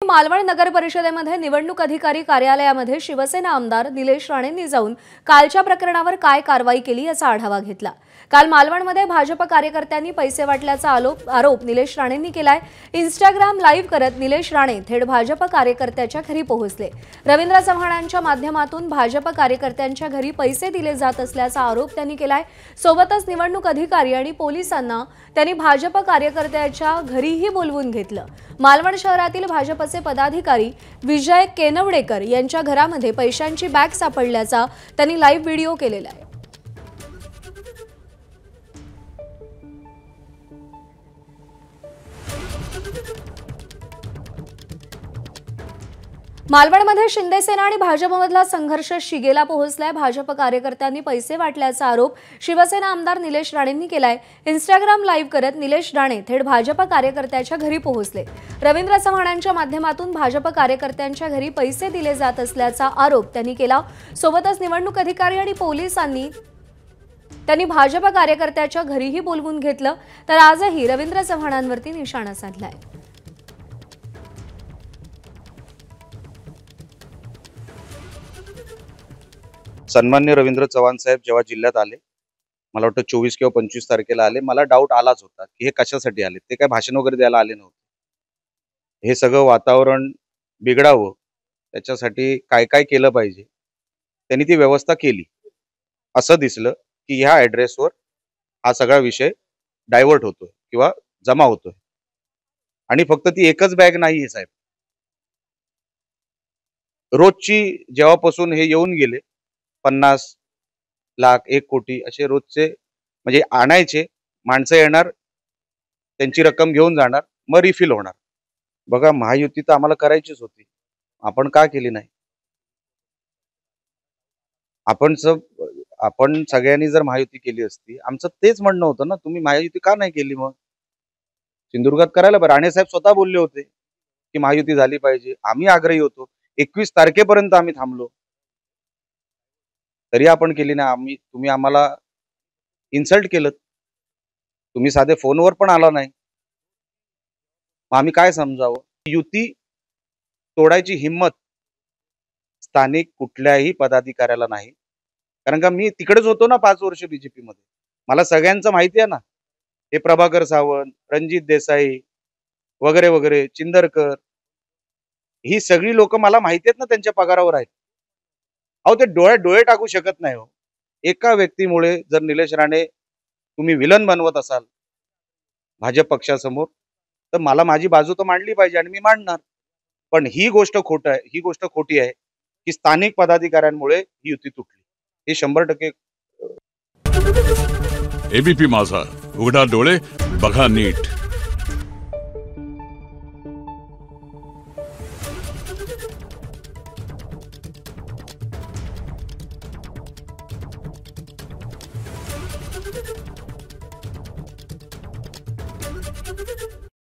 मालवण नगर परिषदेमध्ये निवडणूक अधिकारी कार्यालयामध्ये शिवसेना आमदार निलेश राणेंनी जाऊन कालच्या प्रकरणावर काय कारवाई केली याचा आढावा घेतला। काल मालवणमध्ये भाजप कार्यकर्त्यांनी पैसे वाटल्याचा आरोप निलेश राणेंनी केलाय। इंस्टाग्राम लाईव्ह करत निलेश राणे थेट भाजप कार्यकर्त्याच्या घरी पोहोचले। रवींद्र चव्हाणांच्या माध्यमातून भाजप कार्यकर्त्यांच्या घरी पैसे दिले जात असल्याचा आरोप त्यांनी केलाय। सोबतच निवडणूक अधिकारी आणि पोलिसांना त्यांनी भाजप कार्यकर्त्याच्या घरीही बोलवून घेतलं। मालवण शहरातील भाजपचे पदाधिकारी विजय केनवडेकर यांच्या घरामध्ये पैशांची बॅग सापडल्याचा त्यांनी लाईव्ह व्हिडिओ केलेला आहे। मालवणमध्ये शिंदेसेना आणि भाजपमधला संघर्ष शिगेला पोहोचलाय। भाजप कार्यकर्त्यांनी पैसे वाटल्याचा आरोप शिवसेना आमदार निलेश राणेंनी केलाय। इंस्टाग्राम लाईव्ह करत निलेश राणे थेट भाजप कार्यकर्त्याच्या घरी पोहोचले। रवींद्र चव्हाणांच्या माध्यमातून भाजप कार्यकर्त्यांच्या घरी पैसे दिले जात असल्याचा आरोप त्यांनी केला। सोबतच निवडणूक अधिकारी आणि पोलिसांनी त्यांनी भाजप कार्यकर्त्याच्या घरीही बोलवून घेतलं। तर आजही रवींद्र चव्हाणांवरती निशाणा साधलाय। सन्मान्य रवींद्र चव्हाण साहेब जेव्हा जिल्ह्यात आले, मला वाटतं 24 किंवा 25 तारखेला आले, मला डाऊट आलाच होता की हे कशासाठी आले। ते काय भाषण वगैरे द्यायला आले नव्हते। हे सगळं वातावरण बिघडावं त्याच्यासाठी काय काय केलं पाहिजे त्यांनी ती व्यवस्था केली। असं दिसलं की ह्या ॲड्रेसवर हा सगळा विषय डायव्हर्ट होतोय किंवा जमा होतोय आणि फक्त ती एकच बॅग नाहीये साहेब। रोजची जेव्हापासून हे येऊन गेले 50 लाख 1 कोटी असे रोजचे म्हणजे आणायचे, माणसं येणार, त्यांची रक्कम घेऊन जाणार, मग रिफिल होणार। बघा, महायुती तर आम्हाला करायचीच होती, आपण का केली नाही? आपण सगळ्यांनी जर महायुती केली असती, आमचं तेच म्हणणं होतं ना, तुम्ही महायुती का नाही केली? मग सिंधुदुर्गात करायला बरं। राणे साहेब स्वतः बोलले होते की महायुती झाली पाहिजे, आम्ही आग्रही होतो। 21 तारखेपर्यंत आम्ही थांबलो, तरी आपण केली नाही। तुम्ही आम्हाला इन्सल्ट केलं, तुम्ही साधे फोनवर पण आला नाही। मग आम्ही काय समजावं? युती तोडायची हिम्मत स्थानिक कुठल्याही पदाधिकाऱ्याला नाही, कारण का मी तिकडेच होतो ना 5 वर्ष बीजेपी मध्ये। मला सगळ्यांचं माहिती आहे ना, हे प्रभाकर सावंत, रणजित देसाई वगैरे वगैरे, चिंदरकर, ही सगळी लोक मला माहिती आहेत ना, त्यांच्या पगारावर आहेत। अहो, ते डोळे टाकू शकत नाही हो। एका व्यक्तीमुळे जर निलेश राणे तुम्ही विलन बनवत असाल भाजप पक्षासमोर, तर मला माझी बाजू तर मांडली पाहिजे आणि मी मांडणार। पण ही गोष्ट खोटी आहे की स्थानिक पदाधिकाऱ्यांमुळे ही युती तुटली। हे 100% एबीपी माझा, उघडा डोळे बघा नीट।